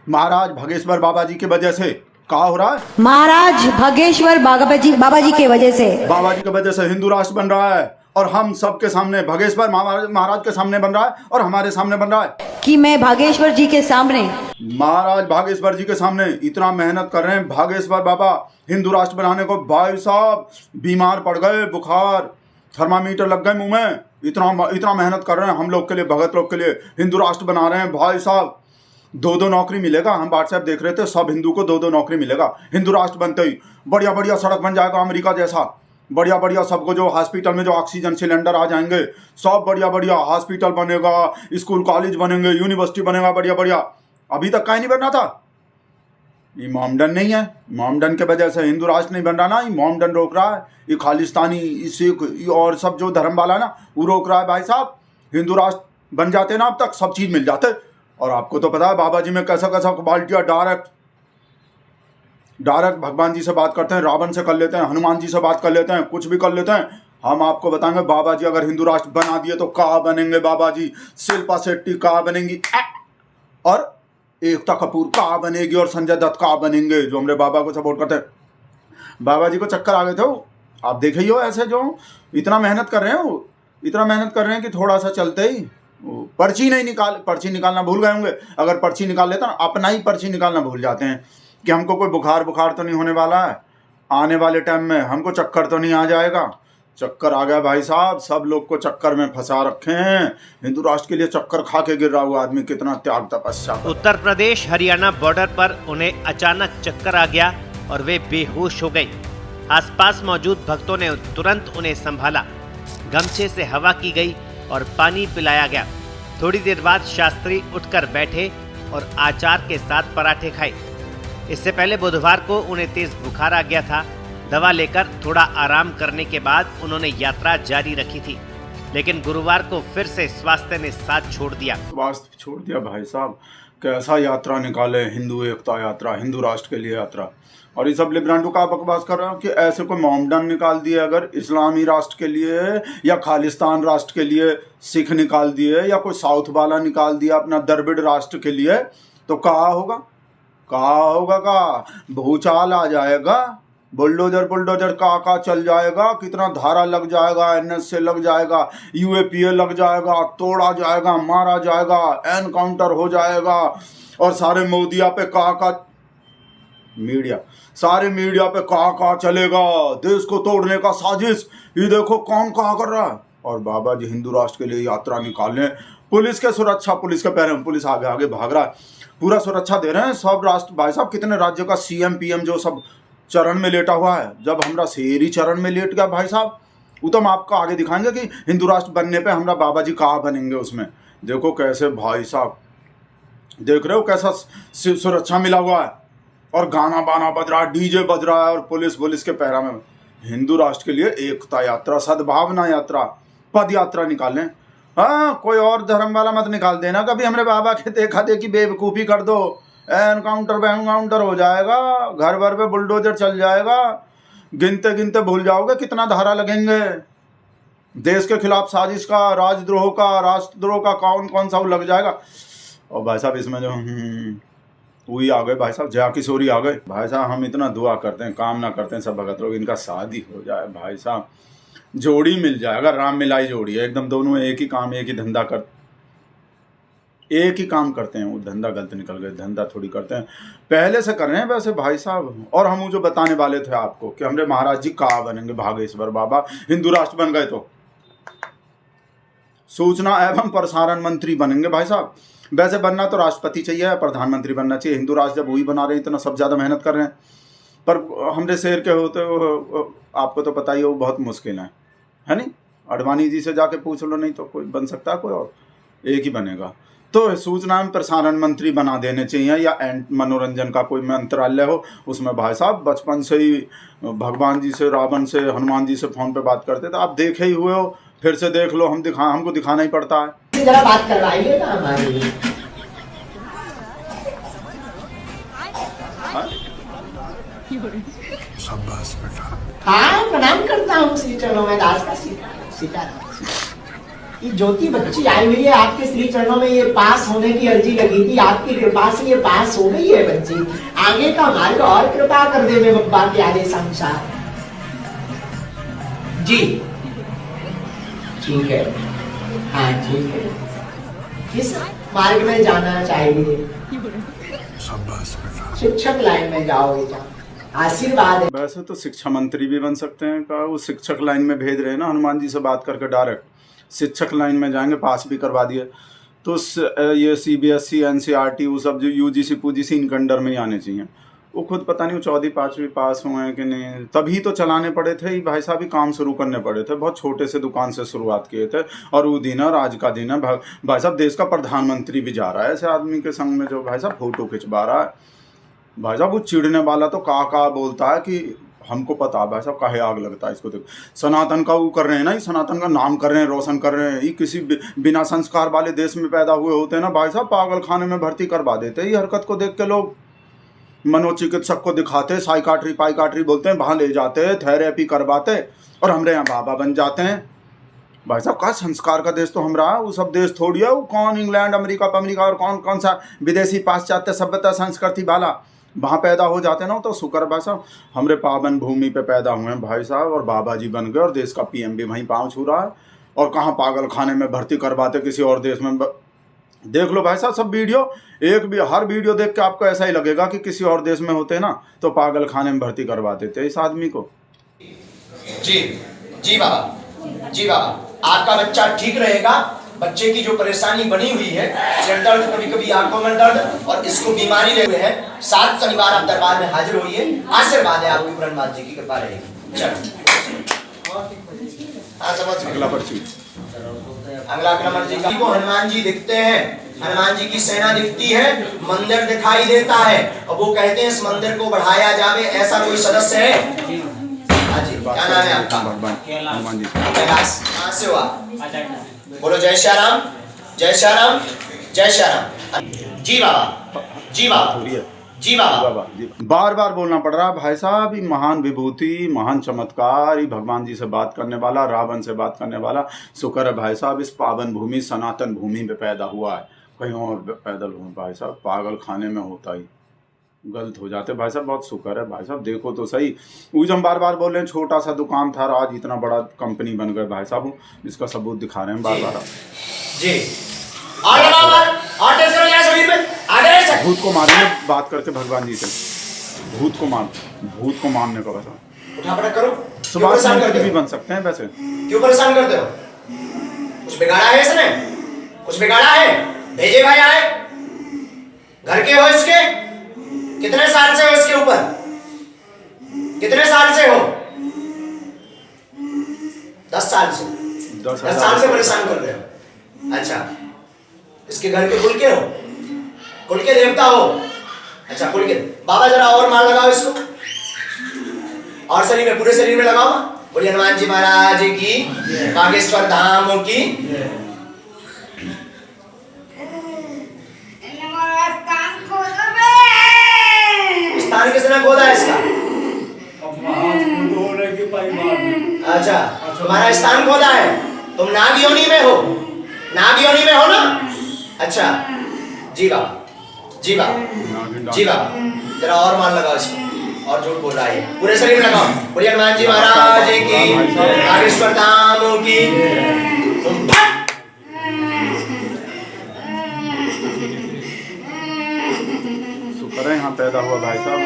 महाराज भगेश्वर बाबा जी की वजह से क्या हो रहा है? महाराज भगेश्वर बाबा जी की वजह से, बाबा जी की वजह से हिंदू राष्ट्र बन रहा है और हम सबके सामने भगेश्वर महाराज के सामने बन रहा है और हमारे सामने बन रहा है कि मैं भागेश्वर जी के सामने, महाराज भागेश्वर जी के सामने इतना मेहनत कर रहे हैं भागेश्वर बाबा हिंदू राष्ट्र बनाने को। भाई साहब बीमार पड़ गए, बुखार, थर्मामीटर लग गए मुंह में, इतना मेहनत कर रहे हैं हम लोग के लिए, भगत लोग के लिए हिंदू राष्ट्र बना रहे हैं। भाई साहब 2-2 नौकरी मिलेगा, हम व्हाट्सएप देख रहे थे, सब हिंदू को 2-2 नौकरी मिलेगा हिंदू राष्ट्र बनते ही। बढ़िया बढ़िया सड़क बन जाएगा अमेरिका जैसा, बढ़िया बढ़िया सबको जो हॉस्पिटल में जो ऑक्सीजन सिलेंडर आ जाएंगे, सब बढ़िया बढ़िया हॉस्पिटल बनेगा, स्कूल कॉलेज बनेंगे, यूनिवर्सिटी बनेगा बढ़िया बढ़िया। अभी तक कहीं नहीं बन रहा था, ये मोमडन नहीं है, मोमडन के वजह से हिंदू राष्ट्र नहीं बन रहा ना, ये मोमडन रोक रहा है, ये खालिस्तानी, सिख और सब जो धर्म वाला ना वो रोक रहा है। भाई साहब हिंदू राष्ट्र बन जाते ना अब तक सब चीज मिल जाते। और आपको तो पता है बाबा जी में कैसा कैसा क्वालिटी, डायरेक्ट भगवान जी से बात करते हैं, रावण से कर लेते हैं, हनुमान जी से बात कर लेते हैं, कुछ भी कर लेते हैं। हम आपको बताएंगे बाबा जी अगर हिंदू राष्ट्र बना दिए तो क्या बनेंगे बाबा जी, शिल्पा शेट्टी क्या बनेंगी और एकता कपूर क्या बनेगी और संजय दत्त क्या बनेंगे जो हमारे बाबा को सपोर्ट करते हैं। बाबा जी को चक्कर आ गए थे वो, आप देखे ही हो, ऐसे जो इतना मेहनत कर रहे हैं वो, इतना मेहनत कर रहे हैं कि थोड़ा सा चलते ही पर्ची निकालना भूल गए होंगे। अगर पर्ची निकाल लेता ना, अपना ही पर्ची निकालना भूल जाते हैं कि हमको कोई बुखार तो नहीं होने वाला है, आने वाले टाइम में हमको चक्कर तो नहीं आ जाएगा। चक्कर आ गया भाई साहब, सब लोग को चक्कर में फंसा रखे हैं। हिंदू राष्ट्र के लिए चक्कर खा के गिर रहा हुआ आदमी कितना त्याग तपस्या। उत्तर प्रदेश हरियाणा बॉर्डर पर उन्हें अचानक चक्कर आ गया और वे बेहोश हो गई। आसपास मौजूद भक्तों ने तुरंत उन्हें संभाला, गमछे से हवा की गई और पानी पिलाया गया। थोड़ी देर बाद शास्त्री उठकर बैठे और आचार के साथ पराठे खाए। इससे पहले बुधवार को उन्हें तेज बुखार आ गया था। दवा लेकर थोड़ा आराम करने के बाद उन्होंने यात्रा जारी रखी थी, लेकिन गुरुवार को फिर से स्वास्थ्य ने साथ छोड़ दिया। स्वास्थ्य छोड़ दिया भाई साहब, कैसा यात्रा निकाले, हिंदू एकता यात्रा, हिंदू राष्ट्र के लिए यात्रा। और ये सब लिब्रांडो का बकवास कर रहा हूँ कि ऐसे कोई मोमडन निकाल दिए अगर इस्लामी राष्ट्र के लिए, या खालिस्तान राष्ट्र के लिए सिख निकाल दिए, या कोई साउथ वाला निकाल दिया अपना द्रविड़ राष्ट्र के लिए, तो कहा होगा का भूचाल आ जाएगा, बुलडोजर का चल जाएगा, कितना धारा लग जाएगा, NSA लग जाएगा, UAPA लग जाएगा, तोड़ा जाएगा, मारा जाएगा, एनकाउंटर हो जाएगा। और सारे मोदिया पे सारे मीडिया पे का चलेगा, देश को तोड़ने का साजिश, ये देखो कौन कहा कर रहा है। और बाबा जी हिंदू राष्ट्र के लिए यात्रा निकालने, पुलिस के सुरक्षा, पुलिस के पैरों में पुलिस आगे आगे भाग रहा है, पूरा सुरक्षा दे रहे हैं सब राष्ट्र। भाई साहब कितने राज्यों का CM PM जो सब चरण में लेटा हुआ है, जब हमरा शेर ही चरण में लेट गया भाई साहब, वो तो हम आपको आगे दिखाएंगे कि हिंदू राष्ट्र बनने पे हमरा बाबा जी कहाँ बनेंगे। उसमें देखो कैसे भाई साहब, देख रहे हो कैसा सुरक्षा मिला हुआ है, और गाना बाना बज रहा है, DJ बज रहा है, और पुलिस के पैरा में। हिंदू राष्ट्र के लिए एकता यात्रा, सद्भावना यात्रा, पद यात्रा निकालें। हाँ, कोई और धर्म वाला मत निकाल देना कभी हमारे बाबा के देखा देखी बेवकूफ़ी कर दो, एनकाउंटर हो जाएगा, घर भर पे बुलडोजर चल जाएगा, गिनते भूल जाओगे कितना धारा लगेंगे। देश के खिलाफ साजिश का, राजद्रोह का, राष्ट्रद्रोह का कौन सा लग जाएगा। और भाई साहब इसमें जो वही आ गए भाई साहब, जया किशोरी आ गए। भाई साहब हम इतना दुआ करते हैं, कामना करते हैं सब भगत लोग, इनका शादी हो जाए भाई साहब, जोड़ी मिल जाए। अगर राम मिलाई जोड़ी है एकदम, दोनों एक ही काम, एक ही काम करते हैं। वो धंधा गलत निकल गए, धंधा थोड़ी करते हैं, पहले से कर रहे हैं वैसे भाई साहब। और हम जो बताने वाले थे आपको कि हमारे महाराज जी कहाँ बनेंगे, भागेश्वर बाबा हिंदू राष्ट्र बन गए तो सूचना एवं प्रसारण मंत्री बनेंगे भाई साहब। वैसे बनना तो राष्ट्रपति चाहिए, प्रधानमंत्री बनना चाहिए। हिंदू राष्ट्र जब वही बना रहे हैं, इतना सब ज़्यादा मेहनत कर रहे हैं, पर हमरे शहर के होते आपको तो पता ही हो बहुत मुश्किल है नहीं। अडवाणी जी से जाके पूछ लो, नहीं तो कोई बन सकता है, कोई और एक ही बनेगा। तो सूचना एवं प्रसारण मंत्री बना देने चाहिए, या मनोरंजन का कोई मंत्रालय हो, उसमें भाई साहब बचपन से ही भगवान जी से, रावण से, हनुमान जी से फ़ोन पे बात करते थे। आप देखे ही हुए हो, फिर से देख लो, हमको दिखाना ही पड़ता है। जरा बात करवाइए ना हमारी। शाबाश बेटा। हाँ प्रणाम करता हूँ, चलो मैं दास का सीता। ये ज्योति बच्ची आई हुई है आपके श्री चरणों में, ये पास होने की अर्जी लगी थी, आपकी कृपा से ये पास हो गई है बच्ची। आगे का मार्ग और कृपा कर दे मेरे बप्पा के आदेश अनुसार। जी ठीक है, हाँ ठीक है। किस मार्ग में जाना चाहिए? शिक्षक लाइन में जाओ बेटा, आशीर्वाद है। वैसे तो शिक्षा मंत्री भी बन सकते हैं, का वो शिक्षक लाइन में भेज रहे हैं ना, हनुमान जी से बात करके डायरेक्ट शिक्षक लाइन में जाएंगे, पास भी करवा दिए तो ये CBSE NCERT वो सब जो UGC PUGC इनके अंडर में ही आने चाहिए। वो खुद पता नहीं वो 4वीं 5वीं पास हुए हैं कि नहीं, तभी तो चलाने पड़े थे भाई साहब, ही काम शुरू करने पड़े थे। बहुत छोटे से दुकान से शुरुआत किए थे और वो दिन और आज का दिन है भाई साहब, देश का प्रधानमंत्री भी जा रहा है ऐसे आदमी के संग में जो भाई साहब फोटो खिंचवा रहा है। भाई साहब वो चिढ़ने वाला तो का बोलता है कि हमको पता है भाई साहब काहे आग लगता है इसको। देखो सनातन का वो कर रहे हैं ना, ये सनातन का नाम कर रहे हैं, रोशन कर रहे हैं। ये किसी बिना संस्कार वाले देश में पैदा हुए होते हैं ना भाई साहब, पागल खाने में भर्ती करवा देते हैं। ये हरकत को देख के लोग मनोचिकित्सक को दिखाते, साइकाट्री पाइकाट्री बोलते हैं, वहाँ ले जाते, थेरेपी करवाते और हमारे यहाँ बाबा बन जाते हैं। भाई साहब का संस्कार का देश तो हमारा, वो सब देश थोड़ी है। वो कौन इंग्लैंड अमेरिका और कौन कौन सा विदेशी पाश्चात्य सभ्यता संस्कृति वाला वहाँ पैदा हो जाते ना, तो शुक्र भाई साहब हमारे पावन भूमि पे पैदा हुए हैं भाई साहब, और बाबा जी बन गए और देश का PM भी वहीं पाँव छू रहा है। और कहाँ पागल खाने में भर्ती करवाते किसी और देश में। देख लो भाई साहब सब वीडियो, हर वीडियो देख के आपको ऐसा ही लगेगा कि किसी और देश में होते ना तो पागल खाने में भर्ती करवा देते इस आदमी को। जी जी बाबा, जी बाबा, आपका बच्चा ठीक रहेगा। बच्चे की जो परेशानी बनी हुई है, सिर दर्द, कभी कभी आंखों में दर्द और इसको बीमारी रहे है, 7 शनिवार आप दरबार में हाजिर होइए। आशीर्वाद है आपकी पूरननाथ जी की कृपा रहेगी। चलो हाँ समझ अगला पर्ची, अगला क्रम जी को हनुमान जी दिखते हैं, हनुमान जी की सेना दिखती है, मंदिर दिखाई देता है और वो कहते हैं इस मंदिर को बढ़ाया जावे। ऐसा कोई सदस्य है? हाँ जी, क्या नाम है आपका? हनुमान जी। कैलाश, कहाँ से हो आप? बोलो जय श्री राम, जय श्री राम, जय श्री राम। जी बाबा, जी बाबा, जी बाबा। बार बार बोलना पड़ रहा है भाई साहब। ये महान विभूति, महान चमत्कार, ये भगवान जी से बात करने वाला, रावण से बात करने वाला, शुक्र है भाई साहब इस पावन भूमि सनातन भूमि पे पैदा हुआ है। कहीं और पैदल हुआ भाई साहब, पागल खाने में होता ही गलत हो जाते भाई साहब। बहुत शुक्र है भाई साहब, देखो तो सही। वो जो हम बार बार बोल रहे हैं छोटा सा दुकान था, आज इतना बड़ा कंपनी बन गए भाई साहब, इसका सबूत दिखा रहे हैं बार बार। जी भूत को मारेंगे बात करके भगवान जी से, भूत को मारने का वैसा उठा करो। सुभाष मंत्री भी बन सकते हैं वैसे। क्यों परेशान करते हो? कुछ बिगाड़ा है इसने? कुछ बिगाड़ा है? भेजे भाई आए, घर के हो इसके? कितने साल से हो इसके ऊपर? कितने साल से हो? 10 साल से। 10 साल से परेशान कर रहे हो। अच्छा, इसके घर के कुल के हो? कुल के देवता हो? अच्छा कुल के। बाबा जरा और मार लगाओ इसको, और शरीर में, पूरे शरीर में लगाओ। बोलिए हनुमान जी महाराज की, बागेश्वर धाम की। स्थान किसने खोदा इसका? अच्छा, तुम्हारा स्थान खोदा है। तुम नाग योनि में हो, नाग योनि में हो ना? अच्छा जी बाबा, जी बाबा, जी बाबा। जरा और मार लगाओ इसको, और झूठ बोल रहा है, पूरे शरीर में लगाओ। बोलिए हनुमान जी महाराज की, बागेश्वर धाम की। शुक्र है यहाँ पैदा हुआ भाई साहब।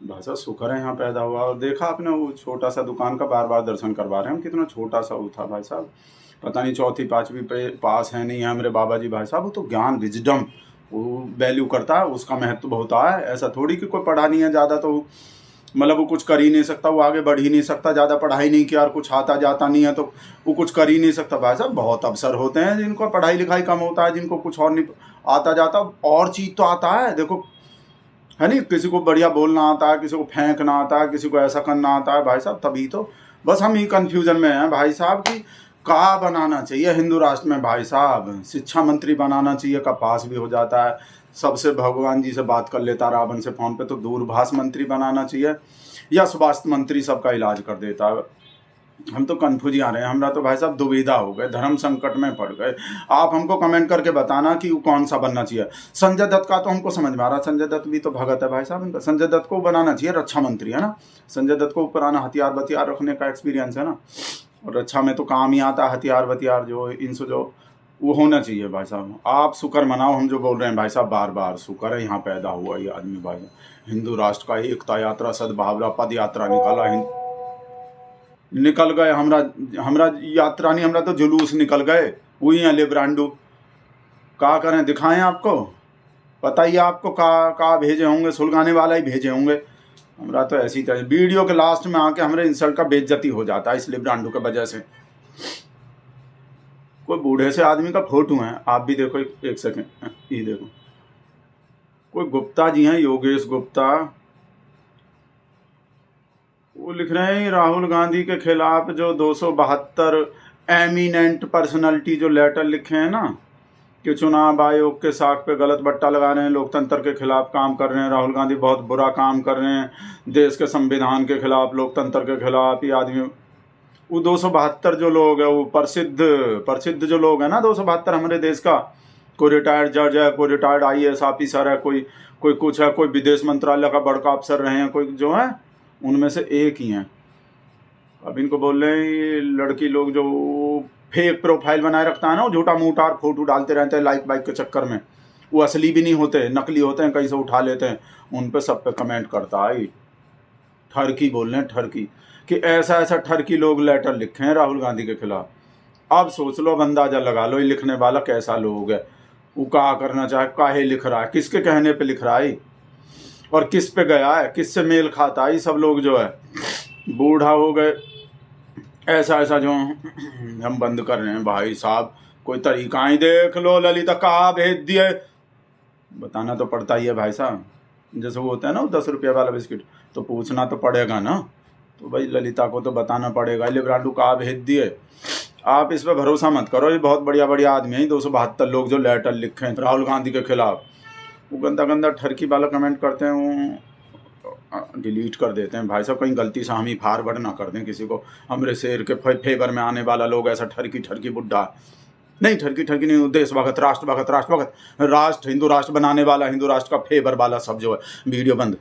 भाई साहब शुक्र है यहाँ पैदा हुआ। और देखा आपने वो छोटा सा दुकान का बार बार दर्शन करवा रहे हैं हम, कितना छोटा सा वो था भाई साहब। पता नहीं 4वीं 5वीं पे पास है नहीं है हमारे बाबा जी भाई साहब। वो तो ज्ञान विजडम वो वैल्यू करता है, उसका महत्व बहुत है। ऐसा थोड़ी कि कोई पढ़ा नहीं है ज़्यादा तो मतलब वो कुछ कर ही नहीं सकता, वो आगे बढ़ ही नहीं सकता। ज़्यादा पढ़ाई नहीं किया और कुछ आता जाता नहीं है तो वो कुछ कर ही नहीं सकता भाई साहब। बहुत अवसर होते हैं जिनको पढ़ाई लिखाई कम होता है, जिनको कुछ और नहीं आता जाता, और चीज़ तो आता है। देखो है नहीं, किसी को बढ़िया बोलना आता है, किसी को फेंकना आता है, किसी को ऐसा करना आता है भाई साहब। तभी तो बस हम ही कन्फ्यूजन में हैं भाई साहब कि का बनाना चाहिए हिंदू राष्ट्र में भाई साहब। शिक्षा मंत्री बनाना चाहिए, का पास भी हो जाता है, सबसे भगवान जी से बात कर लेता रावण से फ़ोन पे, तो दूरभाष मंत्री बनाना चाहिए या स्वास्थ्य मंत्री सबका इलाज कर देता। हम तो कन्फ्यूज आ रहे हैं, हमरा तो भाई साहब दुविधा हो गए, धर्म संकट में पड़ गए। आप हमको कमेंट करके बताना कि वो कौन सा बनना चाहिए। संजय दत्त का तो हमको समझ में आ रहा, संजय दत्त भी तो भगत है भाई साहब इनका। संजय दत्त को बनाना चाहिए रक्षा मंत्री, है ना। संजय दत्त को पुराना हथियार बतियार रखने का एक्सपीरियंस है ना, और रक्षा में तो काम ही आता है हथियार बतियार जो इनसे जो वो होना चाहिए भाई साहब। आप शुक्र मनाओ, हम जो बोल रहे हैं भाई साहब बार बार, शुक्र है यहाँ पैदा हुआ ये आदमी भाई। हिंदू राष्ट्र का एकता यात्रा सद्भावना पद यात्रा निकल गए, हमरा यात्रा नहीं, हमरा तो जुलूस निकल गए। वही हैं लिब्रांडू, क्या करें, दिखाएं आपको, बताइए आपको का भेजे होंगे, सुलगाने वाला ही भेजे होंगे। हमरा तो ऐसी तरह वीडियो के लास्ट में आके हमारे इंसल्ट का बेइज्जती हो जाता है इस लिब्रांडू के वजह से। कोई बूढ़े से आदमी का फोटो है, आप भी देखो एक सेकेंड, ये देखो, कोई गुप्ता जी हैं, योगेश गुप्ता, वो लिख रहे हैं राहुल गांधी के खिलाफ जो 272 एमिनेंट पर्सनालिटी जो लेटर लिखे हैं ना, कि चुनाव आयोग के साख पे गलत बट्टा लगा रहे हैं, लोकतंत्र के खिलाफ काम कर रहे हैं, राहुल गांधी बहुत बुरा काम कर रहे हैं, देश के संविधान के खिलाफ, लोकतंत्र के खिलाफ। ये आदमी वो 272 जो लोग हैं, वो प्रसिद्ध जो लोग हैं ना 272 हमारे देश का, कोई रिटायर्ड जज है, कोई रिटायर्ड IAS ऑफिसर है, कोई कुछ है, कोई विदेश मंत्रालय का बड़का अफसर रहे हैं, कोई जो है उनमें से एक ही हैं। अब इनको बोल रहे हैं ये लड़की लोग जो फेक प्रोफाइल बनाए रखता है ना, वो झूठा मूठार फोटो डालते रहते हैं लाइक बाइक के चक्कर में, वो असली भी नहीं होते, नकली होते हैं, कहीं से उठा लेते हैं, उन पे सब पे कमेंट करता है। ठरकी बोल रहे हैं, ठरकी, कि ऐसा ऐसा ठरकी लोग लेटर लिखे हैं राहुल गांधी के खिलाफ। अब सोच लो, अंदाजा लगा लो ये लिखने वाला कैसा लोग है, वो क्या करना चाहे, काहे लिख रहा है, किसके कहने पे लिख रहा है, और किस पे गया है, किससे मेल खाता है। ये सब लोग जो है बूढ़ा हो गए, ऐसा जो हम बंद कर रहे हैं भाई साहब। कोई तरीका ही देख लो, ललिता कहाँ भेज दिए, बताना तो पड़ता ही है भाई साहब। जैसे वो होता है ना 10 रुपये वाला बिस्किट, तो पूछना तो पड़ेगा ना, तो भाई ललिता को तो बताना पड़ेगा लिब्रांडू कहाँ भेज दिए। आप इस पर भरोसा मत करो, ये बहुत बढ़िया आदमी है। 272 लोग जो लेटर लिखे हैं राहुल गांधी के खिलाफ, वो गंदा ठरकी वाला कमेंट करते हैं, वो डिलीट कर देते हैं भाई साहब। कहीं गलती से हम ही फॉरवर्ड ना कर दें किसी को, हमरे शेर के फेवर में आने वाला लोग ऐसा ठरकी बुड्ढा नहीं, ठरकी नहीं, देश भगत, राष्ट्र भगत, हिंदू राष्ट्र बनाने वाला, हिंदू राष्ट्र का फेवर वाला सब जो है। वीडियो बंद।